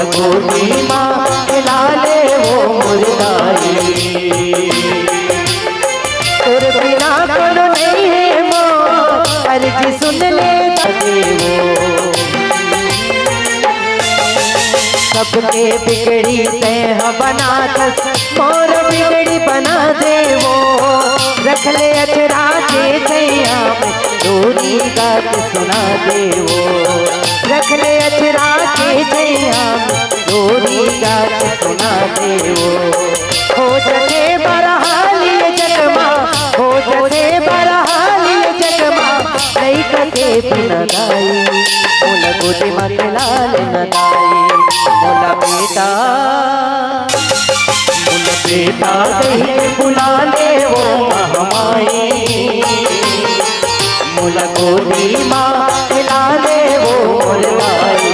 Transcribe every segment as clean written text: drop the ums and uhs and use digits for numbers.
गोदी माँ लाले वो मुर्दाई। तेरे बिना करो नहीं है मौत, अर्जी सुन ले तके वो। सबके बिगड़ी तह बना दस, मोर बिगड़ी बना दे वो। रख ले अचरा के जैया में, डोरी गा के सुना दे वो। रख ले अचरा के जैया में, डोरी गा के सुना दे वो। हो सके बरहाली जगमा, हो सके बरहाली जगमा, नहीं कके बिना दाई। मोला गोदी माँ के लाल न दाई। मोला बेटा कहीं बुला ले वो महमाई। मोला गोदी माँ खिला ले वो मुर्दाई।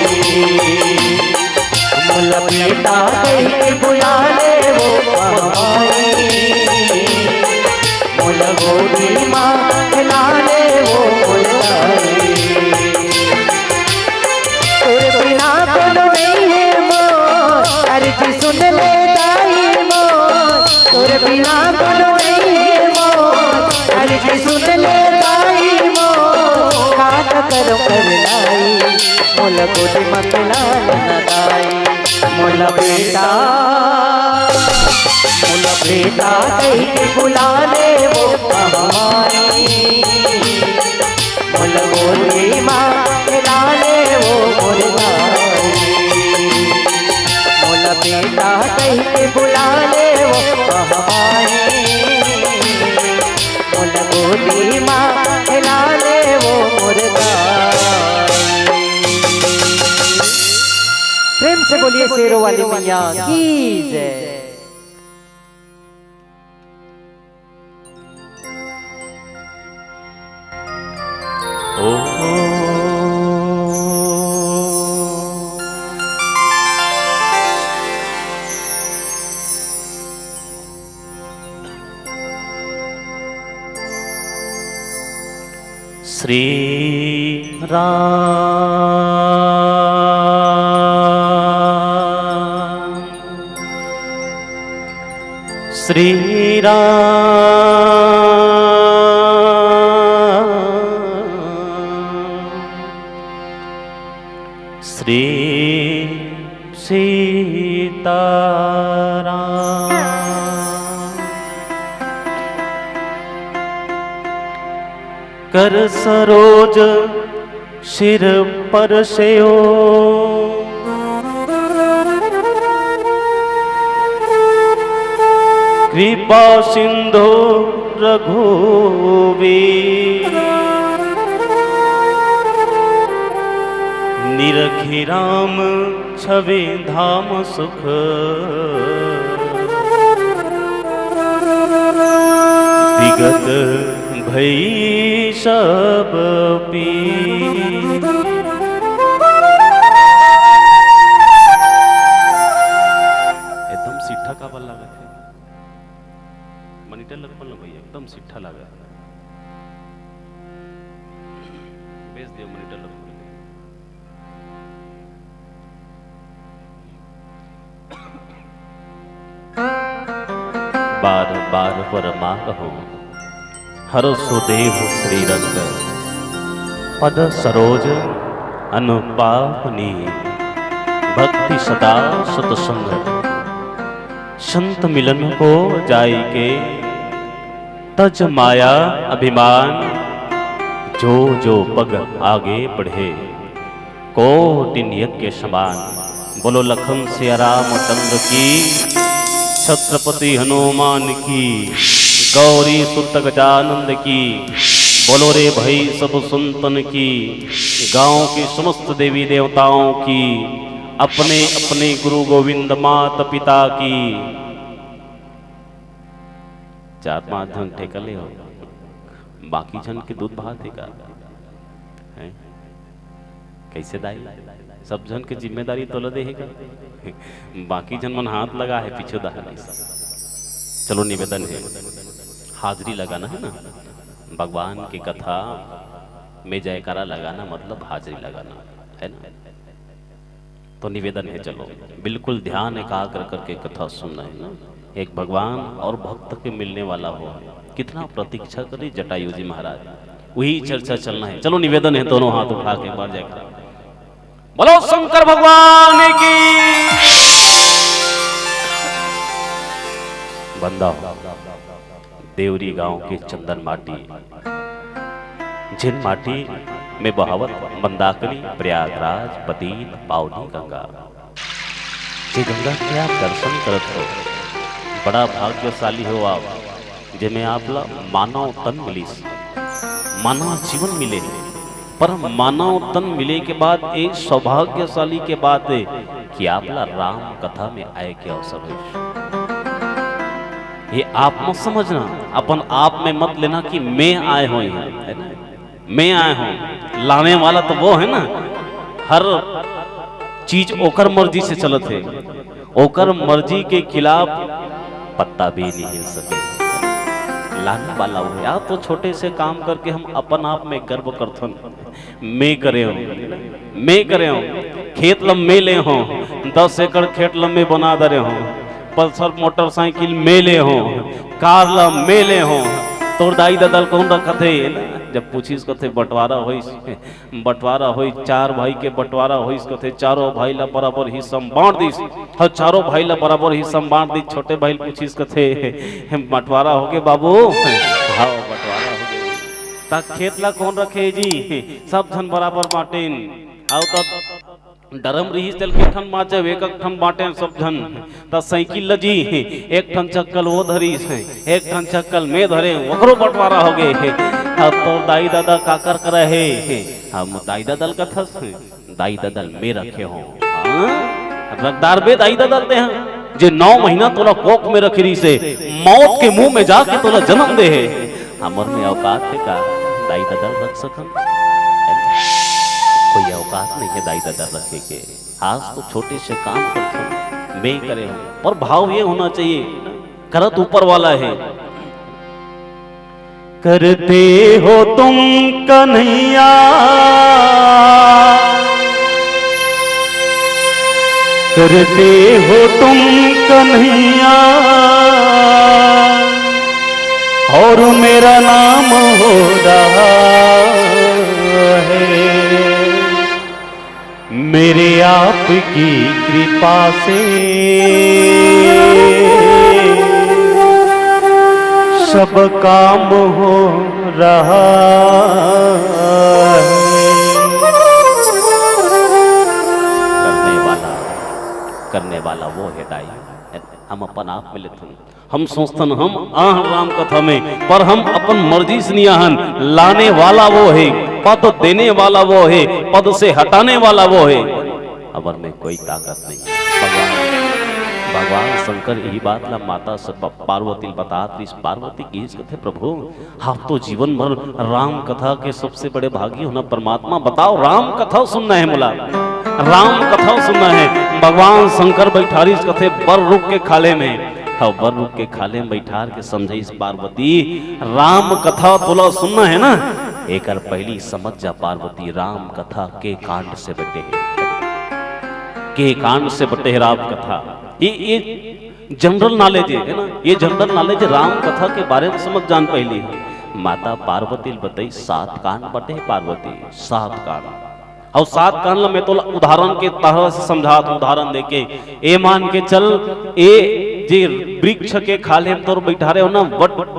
मोला बेटा कहीं बुला ले वो महमाई। मोला गोदी माँ खिला ले वो मुर्दाई। तेरे बिना कोनो नहीं है मौत, अर्जी सुन ले दाई मौत। तेरे बिना कोनो नहीं है मौत, अर्जी सुन ले दाई मौत। खात करो कर लाई, मोला गोदी माँ के लाल न दाई। मोला बेटा कहीं के बुला ले वो हमारी। मोला गोदी माँ के लाले वो मुर्दाई। मोला बेटा कहीं के बुला ले वो हमारी। मोला गोदी माँ के लाले वो मुर्दाई। प्रेम से बोलिए शेरों वाली मैया की जय। श्री राम श्री राम श्री सीताराम। कर सरोज सिर पर सेओ, कृपा सिंधु रघुवीर। निरखी राम छवि धाम सुख, विगत भई सब पीर। एकदम सिट्ठा का बल लगा थे, मॉनिटर लग पल भैया एकदम सिट्ठा लगा। बेच दियो मॉनिटर लग। बार बार वरमा कहो हर सुदेव श्रीरंग। पद सरोज अनुपापनी, भक्ति सदा सतसंग। संत मिलन को जाई के, तज माया अभिमान। जो जो पग आगे बढ़े, कोटि यज्ञ समान। बोलो लखन सिया रामचंद्र की, छत्रपति हनुमान की, गौरी सुत गजानंद की। बोलो रे भाई सब संतन की, गांव की समस्त देवी देवताओं की, अपने अपने गुरु गोविंद माता पिता की। 4-5 जन ठेकले हो, बाकी जन के दूध भात का है। कैसे दाई सब जन के जिम्मेदारी तोला देगा। बाकी जन मन हाथ लगा है पीछे दहा नहीं। चलो निवेदन है, हाजिरी लगाना है ना, भगवान की कथा में जयकारा लगाना मतलब हाजिरी लगाना है ना। तो निवेदन है, चलो बिल्कुल ध्यान एकाग्र करके कथा सुन रहे हैं ना। एक भगवान और भक्त के मिलने वाला हो, कितना प्रतीक्षा करे जटायु जी महाराज, वही चर्चा चलना है। चलो निवेदन है, दोनों हाथ उठा के एक बार जाकर बोलो शंकर भगवान की। बंदा हो देवरी गांव की चंदन माटी, जिन माटी में बहावत मंदाकिनी प्रयागराज पतीत पावनी गंगा, जे गंगा के आप दर्शन करत हो, बड़ा भाग्यशाली हो आप, जिनमें आपला मानव तन मिली, मानव जीवन मिले। पर मानव तन मिले के बाद एक सौभाग्यशाली के बात है कि आपला राम कथा में आए के अवसर है। ये आप मत समझना, अपन आप में मत लेना कि मैं आए हो, है ना, मैं आए हूं। लाने वाला तो वो है ना, हर चीज ओकर मर्जी से चलत है, ओकर मर्जी के खिलाफ पत्ता भी नहीं हिल सके। लाने वाला हो यार, तो छोटे से काम करके हम अपन आप में गर्व करथन, मैं करे हो, मैं करे हो, खेत लम्बे ले हो, 10 एकड़ खेत लम्बे बना दे हो, पल्सर मोटरसाइकिल मेले हो, कार ला मेले हो, तोर दाई ददल कौन रखत है। जब पूछिस कथे बंटवारा होइस, बंटवारा होई, 4 भाई के बंटवारा होइस कथे, चारों भाई ला बराबर हिस्सा बांट दिस, हर चारों भाई ला बराबर हिस्सा बांट दी। छोटे भाई पूछिस कथे बंटवारा हो गए बाबू, हाँ बंटवारा हो गए, ता खेत ला कौन रखे जी, सब धन बराबर बांटेन। आओ तब डरम रही चल के ठन माचे एक ठन बांटे सब जन, त साइकिल लजी एक ठन चक्कल वो धरी से, एक ठन चक्कल में धरे, ओकरो बंटवारा हो गए। अब तो दाई दादा काकर करे है, हम दाई दादल का थस, दाई दादल में रखे हो, रखदार बे दाई दादल दे हैं, जे 9 महीना तोला कोख में रखी रही से, मौत के मुंह में जाके तोला जन्म दे है, हमर में औकात है का दाई दादल रख सकन? कोई औकात नहीं है दाई दादा रखे के। आज तो छोटे से काम करते मैं करे हो, पर भाव ये होना चाहिए करत ऊपर वाला है। करते हो तुम कन्हैया करते हो तुम कन्हैया, और मेरा नाम हो रहा है, मेरे आपकी कृपा से सब काम हो रहा है। करने वाला वो है दाई, हम अपन आप में लेते, हम सोचतन हम आह राम कथा में, पर हम अपन मर्जी से नहीं आहन। लाने वाला वो है, पद देने वाला वो है, पद से हटाने वाला वो है, अबर में कोई ताकत नहीं। भगवान शंकर यही बात ला माता पार्वती बतात, इस पार्वती की कथे प्रभु आप तो जीवन भर राम कथा के सबसे बड़े भागी होना परमात्मा, बताओ राम कथा सुनना है, मुला राम कथा सुनना है। भगवान शंकर बैठारी इस कथे बर रुक के खाले में, हाँ बर रुक के खाले में बैठार के समझे इस पार्वती राम कथा तोला सुनना है ना, एक पहली समझ जा पार्वती राम कथा के कांड से बटे है, के कांड से बटे है राम कथा। ये जनरल नॉलेज है ना, ये जनरल नॉलेज राम कथा के बारे में समझ जान पहली माता पार्वती बताई 7 कांड बटे है पार्वती, 7 कांड, और 7 कांड में तो उदाहरण के तरह से समझात, उदाहरण देके ए मान के चल, ए जे वृक्ष के खाले हम तोर बैठा रहे हो ना,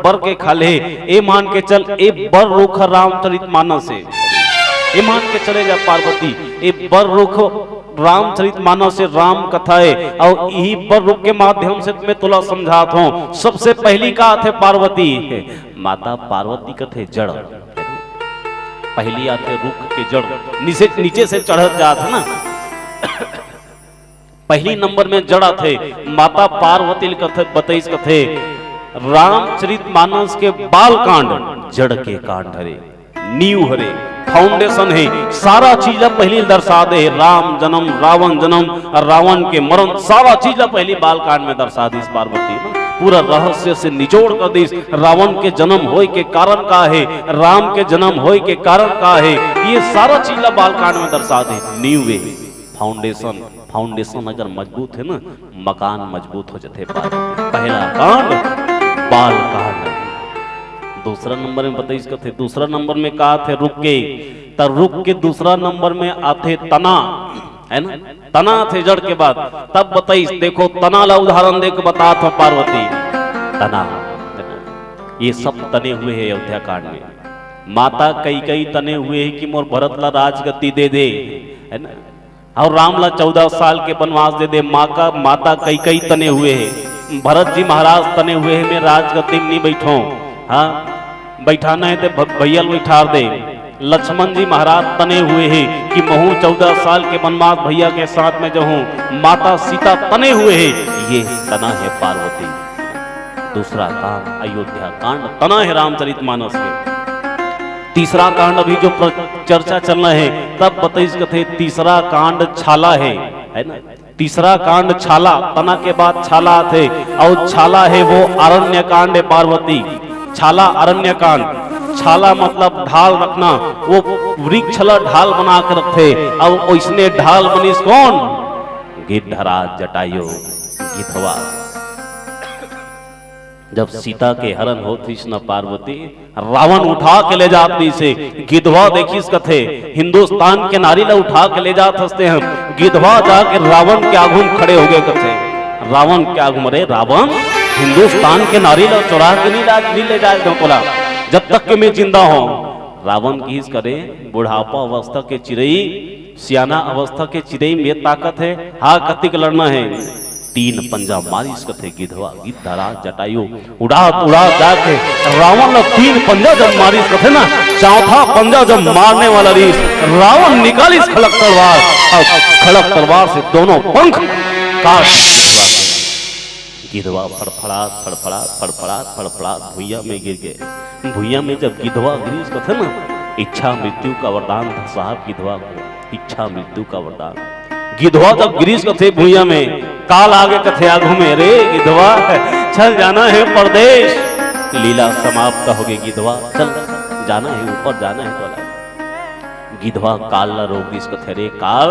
बर के खाले, ए मान के चल ए बर रुख रामचरितमानस है, ए मान के चले जा पार्वती, ए बर रुख रामचरितमानस से राम कथा है, और यही पर रुख के माध्यम से मैं तुला समझात हूँ। सबसे पहली का थे पार्वती, माता पार्वती कथे जड़, पहली आते रुख के जड़, नीचे से चढ़त जात है ना, पहली नंबर में जड़ा थे माता पार्वती कथे बतईस कथे रामचरितमानस के बाल कांड जड़ के कांड हरे, नींव हरे, फाउंडेशन है, सारा चीज पहली दर्शा दे, राम जन्म, रावण जन्म, रावण के मरण, सारा चीज पहली बाल कांड में दर्शा दी पार्वती ना, पूरा रहस्य से निचोड़ कर दी। रावण के जन्म होय के कारण का है, राम के जन्म होय के कारण का है, ये सारा चीज बाल कांड में दर्शा दे, नींव है, फाउंडेशन फाउंडेशन अगर मजबूत है ना, मकान मजबूत हो जाते पार्वती। पहला कांड बाल कांड। दूसरा नंबर में बताइए इसका थे, दूसरा नंबर में कहा थे रुक के, तब रुक के दूसरा नंबर में आते तना, है ना, तना थे जड़ के बाद। तब बताइए, देखो तना ला उदाहरण देकर बता था पार्वती, तना, ये सब तने हुए हैं अयोध्या कांड में। माता कई कई तने हुए हैं कि मोर भरत ला राजगद्दी दे दे, है ना, और राम ला 14 साल के वनवास दे दे। माता कई कई तने हुए हैं, भरत जी महाराज तने हुए हैं, मैं राजगद्दी में नहीं बैठो, हाँ बैठाना है तो भैया बैठा दे। लक्ष्मण जी महाराज तने हुए हैं कि महू 14 साल के वनवास भैया के साथ में जो हूं। माता सीता तने हुए हैं, ये तना है पार्वती। दूसरा कांड अयोध्या कांड तना है रामचरितमानस में। तीसरा कांड अभी जो चर्चा चलना है, तब बताइए थे तीसरा कांड छाला है ना। तीसरा कांड छाला, तना के बाद छाला थे, और छाला है वो अरण्य कांड है पार्वती। छाला अरण्य कांड, छाला मतलब ढाल रखना, वो वृक्ष ढाल बना कर रखे, और इसने ढाल बनी कौन? गिद्धराज जटायु गिद्धवा। जब सीता के हरण होती न पार्वती, रावण उठा के ले जाती से। गिद्धवा देखिस कथे, हिंदुस्तान के नारी ला उठा के ले जात हंसते हैं। गिद्धवा जाके रावण के आगू खड़े हो गए कथे। रावण के आगू, अरे रावण हिंदुस्तान के नारी ला चुरा के नहीं ले जाए बोला, जब तक के मैं जिंदा हूं। रावण की करे, बुढ़ापा अवस्था के चिरई, सियाना अवस्था के चिरई में ताकत है, हाँ कतिक लड़ना है। 3 पंजा मारिस कथे गिद्धवा, गिद्धराज जटायु उड़ा जाके रावण ने 3 पंजा जब मारिस कथे ना, चौथा पंजा जब मारने वाला रीस रावण निकालिस खड़क तलवार, और खड़क तलवार से दोनों पंख काट। गिद्धवा फड़फड़ात भुइया में गिर गए। भुइया में जब गिद्धवा गिरीस कथे ना, इच्छा मृत्यु का वरदान था साहब गिद्धवा को, इच्छा मृत्यु का वरदान। गिद्धवा जब गिरीश कथे भुइया में, काल आगे कथे आगू में, रे गिद्धवा चल जाना है परदेश। लीला समाप्त हो गई गिद्धवा, चल जाना है ऊपर जाना है तोला। गिद्धवा काल ला रोक गिस कथे, रे काल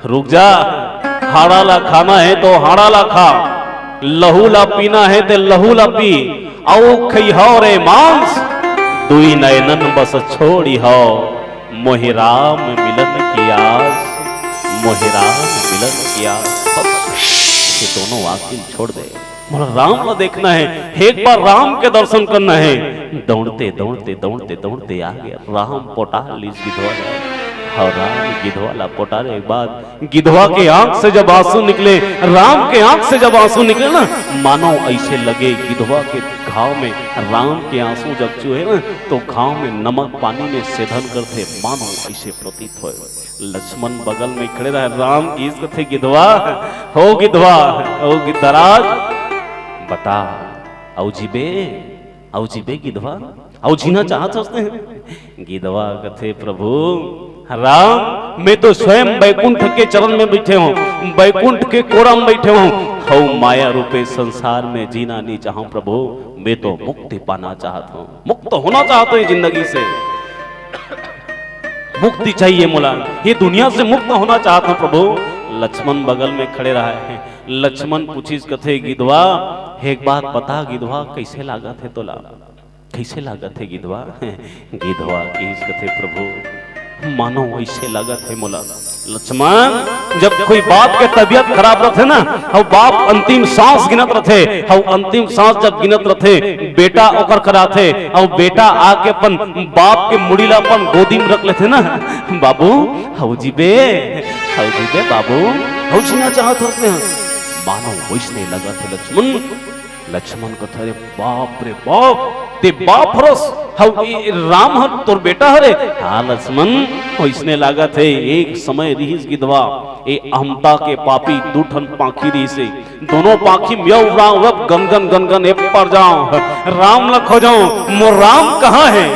रुक जा, हाड़ा ला खाना है तो हाड़ा ला खा, लहू ला पीना है तो लहू ला पी, औ खइहो रे मांस, दुई नयनन बस छोड़ी हो, मोहि राम मिलन की आस, मोहि राम मिलन की आस। ये दोनों वाकिल छोड़ दे, मोरा राम को देखना है, एक बार राम के दर्शन करना है। दौड़ते दौड़ते दौड़ते दौड़ते आ गया राम, पोटा लीज गिद्धवा, और राम गिद्धवा ला पोटारे। एक बाद गिद्धवा के आंख से जब आंसू निकले, राम के आंख से जब आंसू निकले ना, मानो ऐसे लगे गिद्धवा के घाव में राम के आंसू जब चूहे ना, तो घाव में नमक पानी में सेधन करते, मानो ऐसे प्रतीत हो। लक्ष्मण बगल में खड़े रहे, राम की थे गिद्धवा, हो गिद्धवा, हो गिद्धराज बता, औ जीबे गिद्धवा, औ जीना चाहत सोचते हैं। गिद्धवा कथे प्रभु राम, मैं तो स्वयं बैकुंठ के चरण में बैठे हूँ, बैकुंठ के कोरा में बैठे हूँ, हूँ माया रूपे संसार में जीना नहीं चाहूं प्रभु, मैं तो मुक्ति पाना चाहता हूँ, मुक्त होना चाहता हूँ जिंदगी से, मुक्ति चाहिए मोला, ये दुनिया से मुक्त होना चाहता हूँ प्रभु। लक्ष्मण बगल में खड़े रहा है। लक्ष्मण पूछिस कथे गिद्धवा, एक बात बता गिद्धवा, कैसे लागत है तोला, कैसे लागत है गिद्धवा? गिद्धवा की कथे प्रभु, मानो ऐसे लागत है मोला। लक्ष्मण, जब कोई बाप के तबियत खराब रहते ना, और बाप अंतिम सांस गिनत रहते, और अंतिम सांस जब गिनत रहते, बेटा ओकर कराते, और बेटा आके अपन बाप के मुड़ीला अपन गोदी में रख लेते ना, बाबू हौजीबे बाबू, हौजना चाहत होते हैं, मानो वैसने लगा थे लक्ष्मण। लक्ष्मण को थे, बाप रे बाप, ते बाप हरस, राम हर तोर बेटा हरे। हाँ लक्ष्मण, इसने लगा थे एक समय रहीस गिद्धवा, ए अहमता के पापी दूठन पाखी रही से, दोनों पाखी म्याऊ राव रब गनगन गनगन ए पर जाऊं, राम ल खोजो, मोर राम कहाँ है,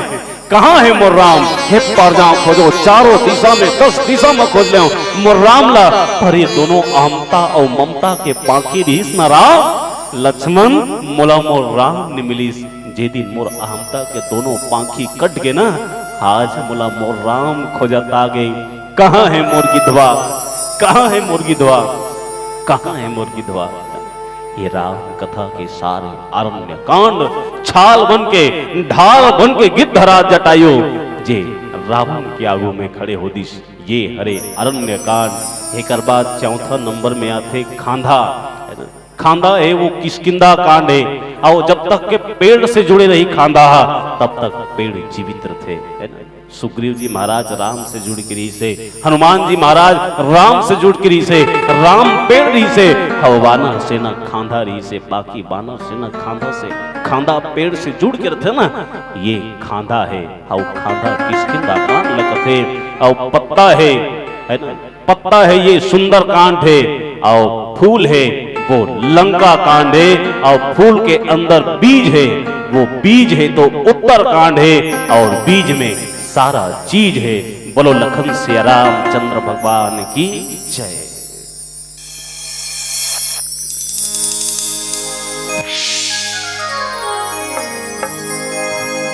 कहाँ है मोर राम, हे पर जाऊं खोजो, चारों दिशा में 10 दिशा में खोज ले मोर राम ला, पर ये दोनों अहमता और ममता के पाखी रहीस न राम। लक्ष्मण, मोला मोर राम ने मिलीस, जे दिन मोर अहमता के दोनों पांखी कट गए ना, आज मोला मोर राम खोजत आ गई। कहाँ है मोर गिद्धवा, कहाँ है मुर्गी धुआ, कहाँ है मुर्गी धुआ। ये राम कथा के सारे अरण्य कांड छाल बन के ढाल बन के गिद्धरा जटायु जे रावण के आगू में खड़े हो दिस ये हरे अरण्य कांड। एक बाद चौथा नंबर में आते खांधा। खांधा है वो किष्किंधा कांड है, और जब तक के पेड़ से जुड़े रही खांधा तब तक पेड़ जीवित थे, है ना। सुग्रीव जी महाराज राम से जुड़ के रही से, हनुमान जी महाराज राम से जुड़ के रही से, राम पेड़ रही से, हव वानर सेना खांधा रही से, बाकी वानर सेना खांधा से, खांधा पेड़ से जुड़ के रहते ना, ये खांधा है। और खांधा किष्किंधा कांड लगते, और पत्ता है ना, पत्ता है ये सुंदर कांड है, और फूल है वो लंका कांड है, और फूल के अंदर बीज है वो बीज है तो उत्तर कांड है, और बीज में सारा चीज है। बोलो लखन से रामचंद्र भगवान की जय।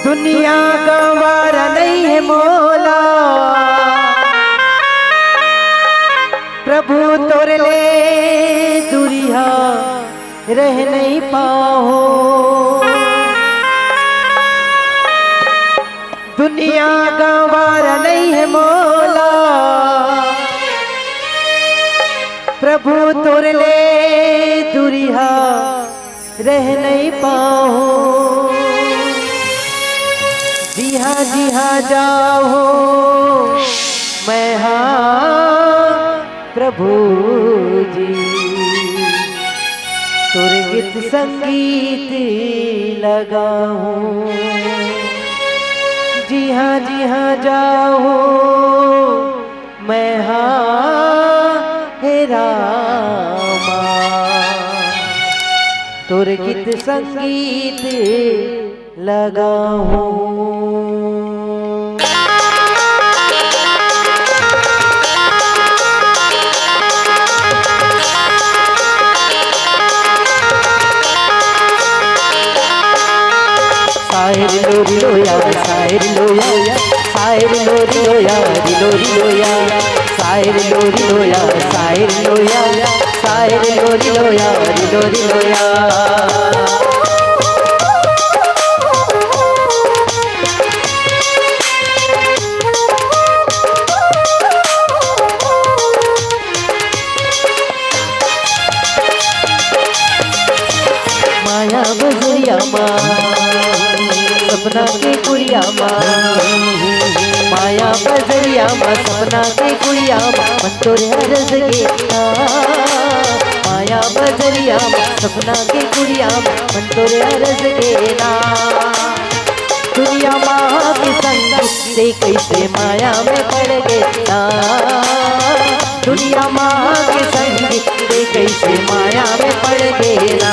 दुनिया गंवारा नहीं है मोला, प्रभु तोर ले दूरिया रह नहीं पाओ। दुनिया गंवारा नहीं है मोला, प्रभु तोर ले दूरिया रह नहीं पाओ। जी हाँ जाओ मैं हाँ प्रभु जी, सुर गीत संगीत लगाऊं। जी हाँ जाओ मैं हाँ हे रामा, तुर गीत संगीत लगाऊं। साहिर लोरी लोया, साहिर लोया, साहिर लोरी लोया, लोरी लोया, साहिर लोरी लोया, साहिर लोया, साहिर लोरी लोया, लोरी लोया। माया बजरिया माँ सपना के गुड़िया माँ, माया बजरिया माँ सपना के गुड़िया माँ, मन तोरे हरस गेना। माया बजरिया माँ सपना के गुड़िया माँ, मन तोरे हरस गेना। दुनिया माँ के संग से कैसे माया में पड़ गेना, दुनिया माँ के संग से कैसे माया में पड़ गेना।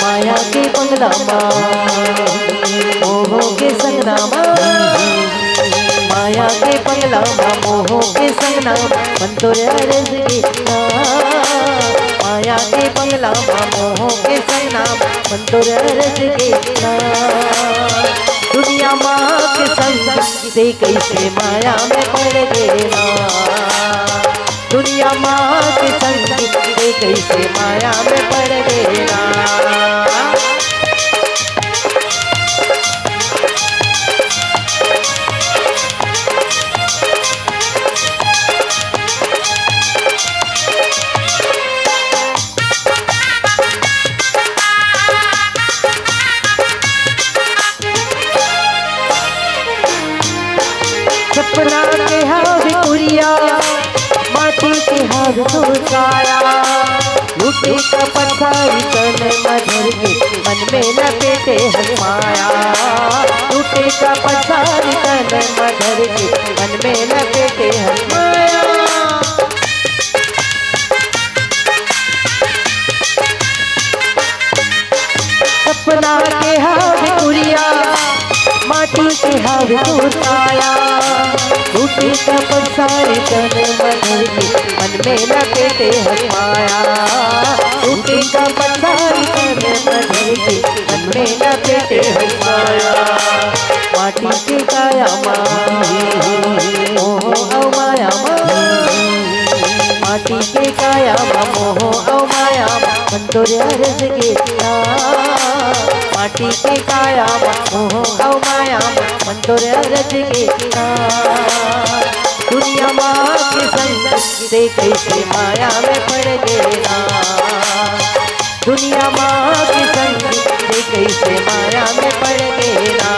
माया के बंगला माँ मोहों के संगना माँ, माया के बंगला माँ मोहों के संगना मन तोरे हरस गेना। माया के बंगला माँ मोहों के संगना मन तोरे हरस गेना। दुनिया माँ के संग से कैसे माया में पड़ गेना, दुनिया माँ के संग से कैसे माया में पड़ गेना। सपना के हाथ कुरिया माटी के हाथ धुसाया, लूटे का पत्थर तन मधुर के मन में लपेटे हनुमाया। लूटे का पत्थर तन मधुर के मन में लपेटे हनुमाया। सपना के हाथ कुरिया माटी के हाथ धुसाया, लूटे का पत्थर तन मधुर के मन में लपेटे हनुमाया। लूटे का पत्थर तन मधुर के मन में लपेटे हनुमाया। माटी के काया माँ मोह माया माँ, काया मोह औ माया मंतोरे अरज के माटी के काया मोह औ माया मंतोरे अरज के दुनिया माँ के संग से कैसे माया में पड़ गेला दुनिया माँ के संग से कैसे माया में पड़ गेला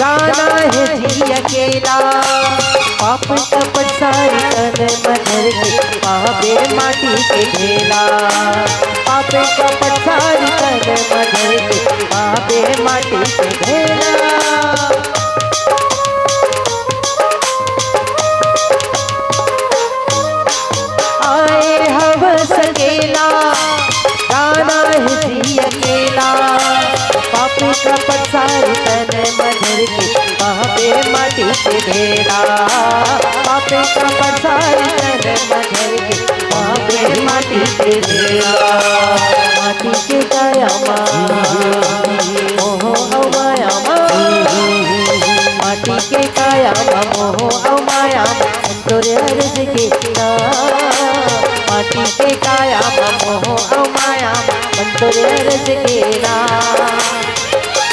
गाना है जी अकेला पाप कपट सारी तन मधर के पापे माटी के ढेला पाप कपट सारी तन मधर के पापे माटी के ढेला आए हवस अकेला गाना है जी अकेला पाप कपट सारी तन मधर के पापे माटी के ढेला पापे कपट सारी तन मधर के पापे माटी के ढेला माटी के काया मोह औ माया माटी के काया मोह औ माया मंतोरे अरज के माटी के काया मोह औ माया मंतोरे अरज के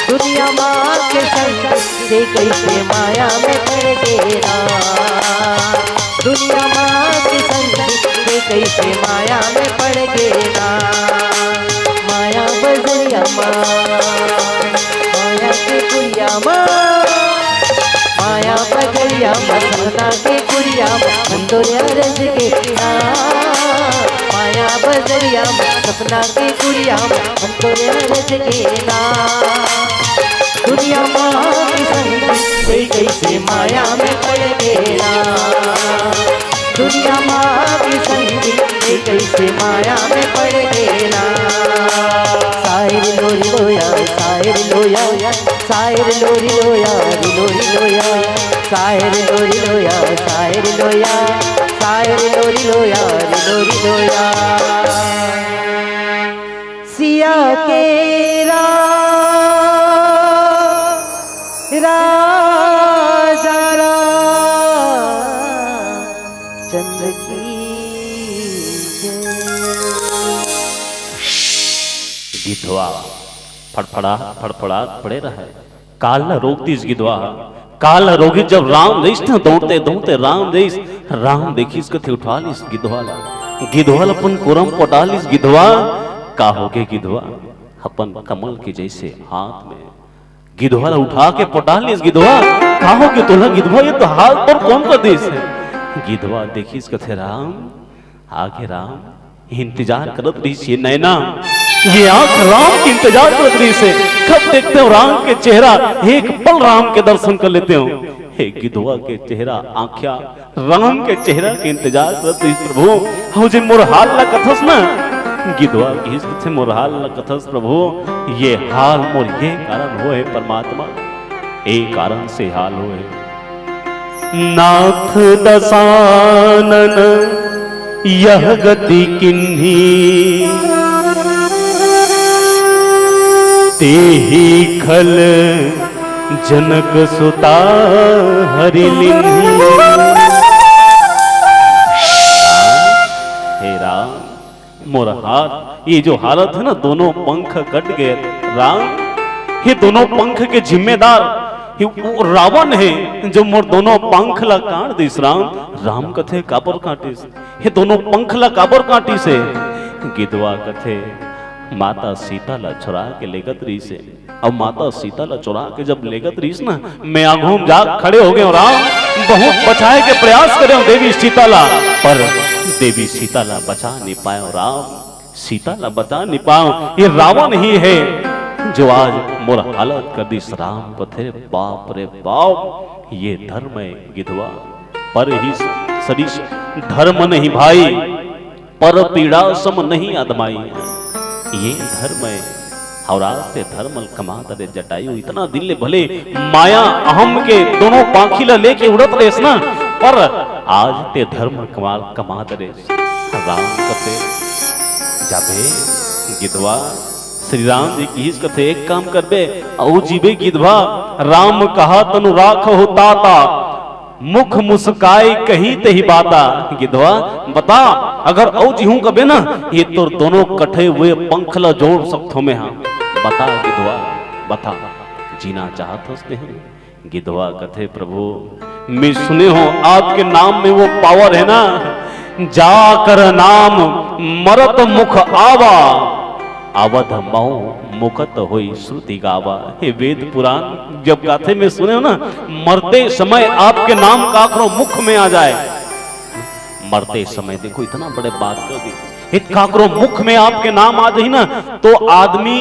दुनिया माँ के संग से कैसे माया में पड़ गेला दुनिया माँ के संग से कैसे माया में पड़ गेला माया बजरिया माँ माया के कुरिया माँ माया बजरिया माँ सपना के कुरिया माँ मंतोरे अरज के माया बजरिया माँ सपना के कुरिया माँ मंतोरे अरज के दुनिया माँ की संग से कैसे माया में पड़ गेला दुनिया माँ की संग से कैसे माया में पड़ गेला साहिर लोरी लोया साहिर लोया साहिर लोरी लोया लोरी लोया साहिर लोरी लोया साहिर लोया साहिर लोरी लोया लोरी लोया सिया के राजा चंद्र की गिधवा फड़फड़ा फड़फड़ा पड़े रहे काल न रोकती इस गिधवा काल न रोगी जब राम देश न दौड़ते दौड़ते राम देखी इसको थे उठा ली इस गिधवा अपन कुरम पटा ली इस गिधवा का हो गए गिधवा अपन कमल के जैसे हाथ में गिधवा उठा के पटा ली इस गिधवा कहो कि तोला गिधवा ये तो हाल और कौन का देश है गिधवा देखी इसका थे राम आगे राम इंतजार करत रही से नैना ये आंख राम की इंतजार करत रही से कब देखते हो राम के चेहरा एक पल राम के दर्शन कर लेते हो हे गिधवा के चेहरा आंखिया राम के चेहरा के इंतजार करत रही प्रभु हो जे मोर हाल ला कथस ना गिधवा की से मोर हाल ला कथस प्रभु ये हाल मोर ये कारण हो है परमात्मा एक कारण से हाल हो है नाथ दसानन यह गति किन्ही तेहि खल जनक सुता हरि लिन्ही हे राम मोर हाथ ये जो हालत है ना दोनों पंख कट गए राम ये दोनों पंख के जिम्मेदार वो रावण है जो मोर दोनों पंख ला काट दिस राम कथे काबर काटिस ये दोनों पंख ला काबर काटी से गिधवा कथे माता सीता ला चुरा के लेगत रही से अब माता सीता ला चुरा के जब लेगत रही ना मैं आघूम जाग खड़े हो गए राम बहुत बचाए के प्रयास करे देवी सीता ला पर देवी सीता ला बचा नहीं पाए राम सीता ला बचा नहीं पाओ ये रावण ही है जो आज मोर हालत कर दी राम पथे बाप रे बाप ये धर्म है गिधवा पर ही सदिश धर्म नहीं भाई पर पीड़ा सम नहीं आदमाई ये धर्म है हवरास्ते धर्मल कमात रे जटायु इतना दिल ले भले माया अहम के दोनों पाखिला लेके उड़त रेस ना पर आज ते धर्म कमाल कमात रे राम कथे जाबे गिधवा श्री राम जी की कथे एक काम करबे औ जीवे गिधवा राम कहा तनु राख हो ताता मुख मुस्काई कहीं ते ही बाता गिधवा बता अगर औ जीहू कबे ना ये तो दोनों कठे हुए पंखला जोड़ सकथो में हाँ बता गिधवा बता जीना चाहत हंसते हैं गिधवा कथे प्रभु मैं सुने हो आपके नाम में वो पावर है ना जाकर नाम मरत मुख आवा अवध मऊ मुकत होई श्रुति गावा। हे वेद पुराण जब गाथे में सुने हो ना मरते समय आपके नाम का आखिरों मुख में आ जाए मरते समय देखो इतना बड़े बात कर दी एक काकरो मुख में आपके नाम आ जाए ना तो आदमी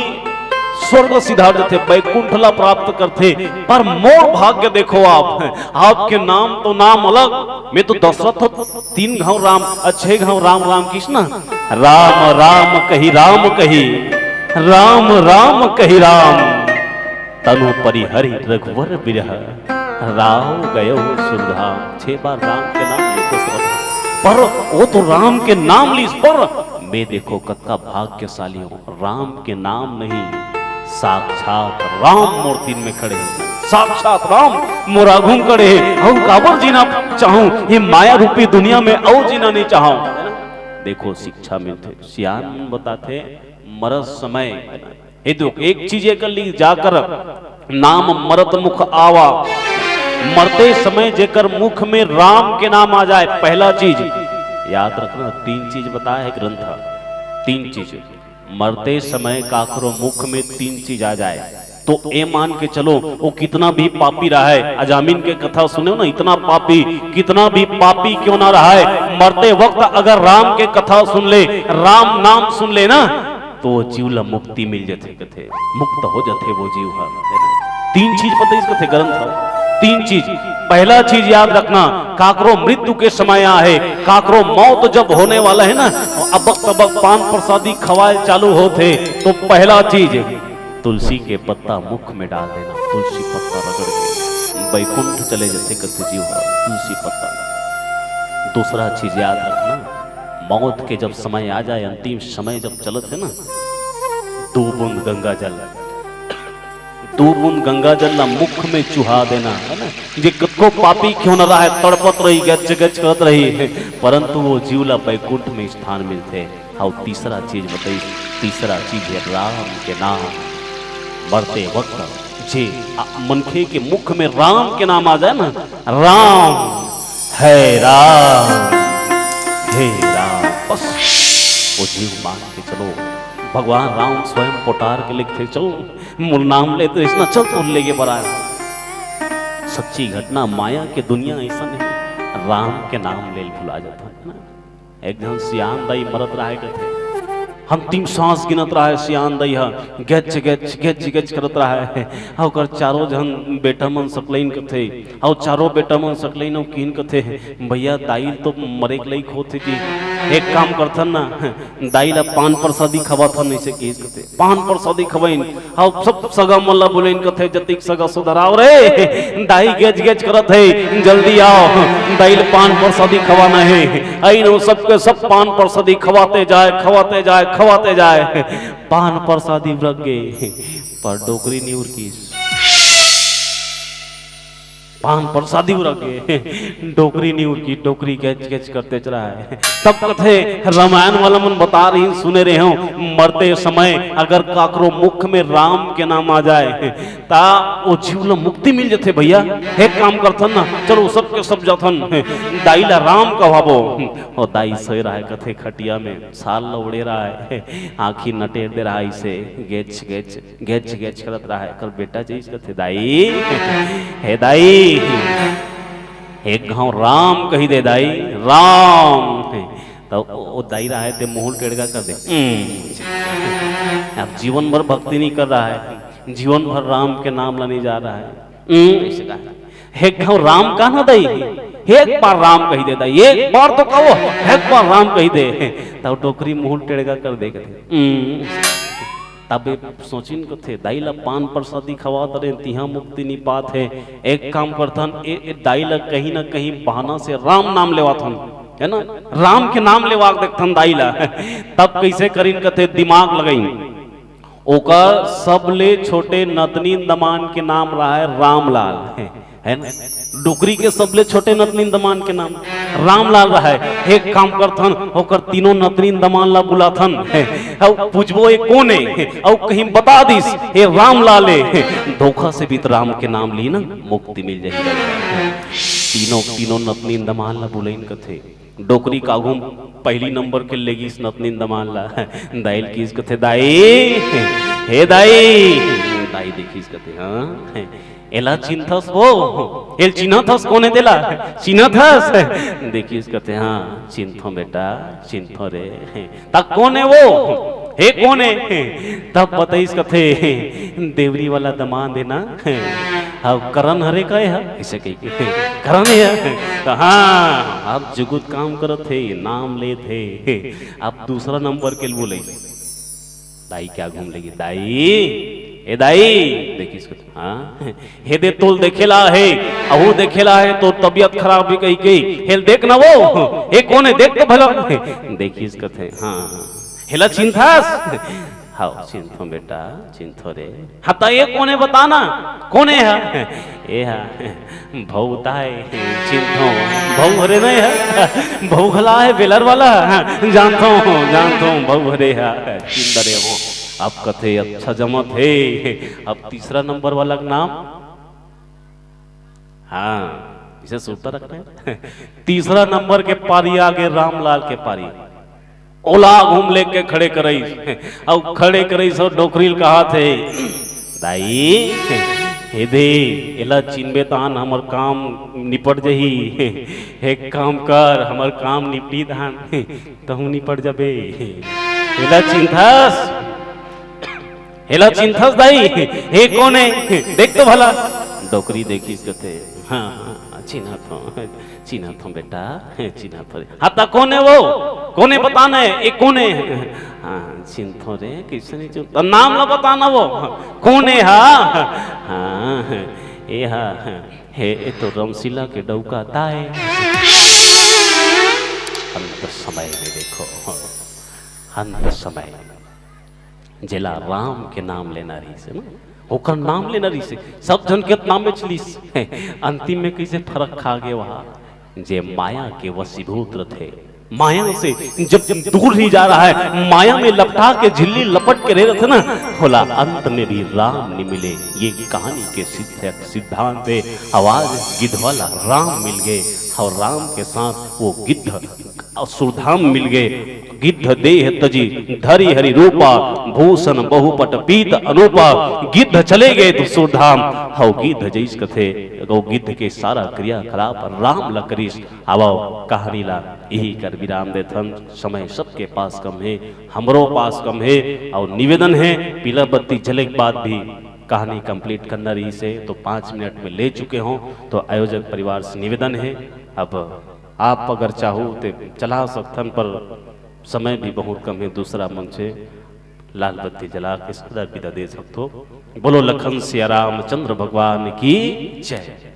स्वर्ग सिधार थे बैकुंठला प्राप्त करते पर मोर भाग्य देखो आपके नाम तो नाम अलग मैं तो दशरथ 3 घाव राम 6 घाव राम राम कृष्ण राम राम कही राम कही राम तनु परिहरि रघुवर बिरह राव गयो सुरधाम 6 बार राम के नाम लिए पर वो तो राम के नाम ली पर मैं देखो कत्का भाग्यशाली हूं राम के नाम नहीं साक्षात राम मूर्ति में खड़े साक्षात राम मोराघुम खड़े और काबर जीना चाहूं ये माया रूपी दुनिया में और जीना नहीं चाहूं देखो शिक्षा मिलते सियान बताते मरत समय ये दो एक चीज कर ली जाकर नाम मरत मुख आवा मरते समय जेकर मुख में राम के नाम आ जाए पहला चीज याद रखना 3 चीज बताया है ग्रंथ 3 चीज मरते समय काकरो मुख में 3 चीज आ जाए तो ए मान के चलो वो कितना भी पापी रहा है अजामिन के कथा सुने ना इतना पापी कितना भी पापी क्यों ना रहा है मरते वक्त अगर राम के कथा सुन ले राम नाम सुन ले ना तो जीवला मुक्ति मिल जाते कथे मुक्त हो जाते वो जीव 3 चीज पता इस कथे ग्रंथ 3 चीज पहला चीज याद रखना काकरो मृत्यु के समय है काकरो मौत जब होने वाला है ना अबक तबक पान प्रसादी खवाए चालू होते तो पहला चीज तुलसी के पत्ता मुख में डाल देना तुलसी पत्ता रगड़ के बैकुंठ चले जैसे कथे जीव तुलसी पत्ता। दूसरा चीज याद रखना मौत के जब समय आ जाए अंतिम समय जब चलत है ना 2 बूंद गंगा जल 2 बूंद गंगा जल ना मुख में चुहा देना है ना जे कतो पापी क्यों न रहा है तड़पत रही गच गच करत रही परंतु वो जीवला बैकुंठ में स्थान मिलते। और तीसरा चीज बताई तीसरा चीज है राम के नाम मरते वक्त जे मनखे के मुख में राम के नाम आ जाए ना राम है बस वो जीव मान के चलो भगवान राम स्वयं पोटार के लिखते चलो मुर नाम ले तो इसना चल तो लेके बराया सच्ची घटना माया के दुनिया ऐसा नहीं राम के नाम ले भुला जाता है ना। एक जन सियान दाई मरत रहा थे अंतिम सांस गिनत रहा है सियान दैया गच गच गच गच करत रहा है और चारों जन बेटा मन सकलैन कथे और चारों बेटा मन सकलैन और किन कथे भैया दाई तो मरे के लायक होते जी एक काम करथन ना दाई ला पान प्रसादी खवाथन ऐसे केस कथे पान प्रसादी खवाइन और सब सगा मल्ला बोलेन कथे जतिक सगा सुधराव रे दाई गच गच करत है जल्दी आओ दाई ला पान प्रसादी खवाना है आई नो सबके सब पान प्रसादी खवाते जाए पान प्रसादी रख गए पर डोकरी न्यूर की पान प्रसादी रख गए डोकरी न्यूर की डोकरी गच गच करते चला है। तब कथे रामायण वाला मन बता रही सुने रहे हो मरते समय अगर काकरो मुख में राम के नाम आ जाए ता वो जीवला मुक्ति मिल जाते भैया। एक काम करथन ना चलो सबके सब जाथन दाई ला राम कहवाबो और दाई सोए रहा है कथे खटिया में साल उड़े रहा है आँखी नटेर दे रहा है इसे गेच गेच गेच गेच करत रहा है कल बेटा जी कथे दाई हे दाई एक गांव राम कही दे दाई राम तो वो दाई रहा है ते मुंह टेढ़ा कर दे अब जीवन भर भक्ति नहीं कर रहा है जीवन भर राम के नाम लाने जा रहा है ऐसे कहा एक गांव राम का ना दाई एक बार राम कही दे दाई एक बार तो कहो एक बार राम कही दे तो टोकरी मुंह टेढ़ा कर दे तब सोचिन को थे दाई ला पान प्रसादी खवा तरे तिहा मुक्ति नहीं पात है। एक काम करथन ए दाई ला कहीं ना कहीं बहाना से राम नाम लेवाथन, है ना, राम के नाम लेवा देखथन दाई ला। तब कैसे करीन कथे दिमाग लगाई, ओकर सबले छोटे नतनी दमान के नाम रहा है रामलाल, है ना, डोकरी के सबले छोटे नतनी दमान के नाम रामलाल रहा है। एक काम करथन होकर तीनों नतनी दमान ला बुलाथन, औ पूछबो ये कौन है, औ कहीं बता दिस ये रामलाल है। धोखा से भी तो राम के नाम ली ना मुक्ति मिल जाएगी। तीनों नतनी दमान ला बुलाइन कथे, डोकरी कागुम पहली नंबर के लेगी इस नतनी दमान ला दाइल की कथे दाई हे दाई दाई देखी कथे हाँ एला चिन्थस वो एल चिन्हथस कोने देला चिन्हथस देखी कहते हाँ चिन्थो बेटा चिन्थो रे तक कौन है वो हे कौन है। तब बताइस कथे देवरी वाला दमान देना अब करण हरे का है ऐसे कही करण है तो हाँ आप जुगुत काम करत थे नाम ले थे आप दूसरा नंबर के लिए बोले दाई क्या घूम लेगी दाई ए दाई देखी इसको हाँ हे दे तोल देखेला है अहू देखेला है तो तबीयत खराब भी कही गई हेल देख ना वो ए कौन है देख तो भला देखी इसको थे हाँ हेला चिंथास हाँ चिंथो बेटा चिंथो रे हाँ तो ये कौन है बताना कौन है ये हा भौता है चिंथो भौ हरे नहीं है भौ खला है बेलर वाला जानता हूँ भौ हरे है चिंदरे हो अब कथे अच्छा जमा थे। अब तीसरा नंबर वाला नाम हाँ इसे सूता रखना है तीसरा नंबर के पारी आगे रामलाल के पारी ओला घूम लेके खड़े करई अब खड़े करई सो डोकरील कहा थे दाई हे दे एला चिन्बे तान हमर काम निपट जही एक काम कर हमर काम निपटी धान तहू निपट जबे एला चिंथस हेला चिंथस दाई हे कौन है देख तो भला डोकरी देखी कथे हाँ चिन्हा थो बेटा चिन्हा थो हाँ ता कौन है वो कौन है बताना है एक कौन है हाँ चिन्थो रे किसने नहीं चिन्ह नाम ला बताना वो कौन है हाँ ये हाँ हे तो रमशिला के डौका ताए अंत समय में देखो अंत समय जेला राम के नाम लेना रही से ना होकर नाम लेना रही से सब जन के नाम में चली अंतिम में कैसे फर्क खा गए वहां जे माया के वशीभूत थे माया से जब दूर ही जा रहा है माया में लपटा के झिल्ली लपट के रह रहे थे ना होला अंत में भी राम नहीं मिले ये कहानी के सिद्धांत है। आवाज गिद्ध वाला राम मिल गए और राम के साथ वो गिद्ध सुरधाम मिल गए गिद्ध देह तजी धरी हरि रूपा भूषण बहुपट पीत अनुपा गिद्ध चले गए तो सुरधाम हौ गिद्ध जैस कथे गौ गिद्ध के सारा क्रियाकलाप राम लकरीस आवो कहानी ला यही कर विराम देथन। समय सबके पास कम है हमरो पास कम है और निवेदन है पीला बत्ती जले के बाद भी कहानी कंप्लीट करना रही से तो 5 मिनट में ले चुके हों तो आयोजक परिवार से निवेदन है अब आप अगर चाहो तो चला सकथन पर समय भी बहुत कम है दूसरा मंच है लाल बत्ती जला के सदा विदा दे सकते हो। बोलो लखन सिया रामचंद्र भगवान की जय।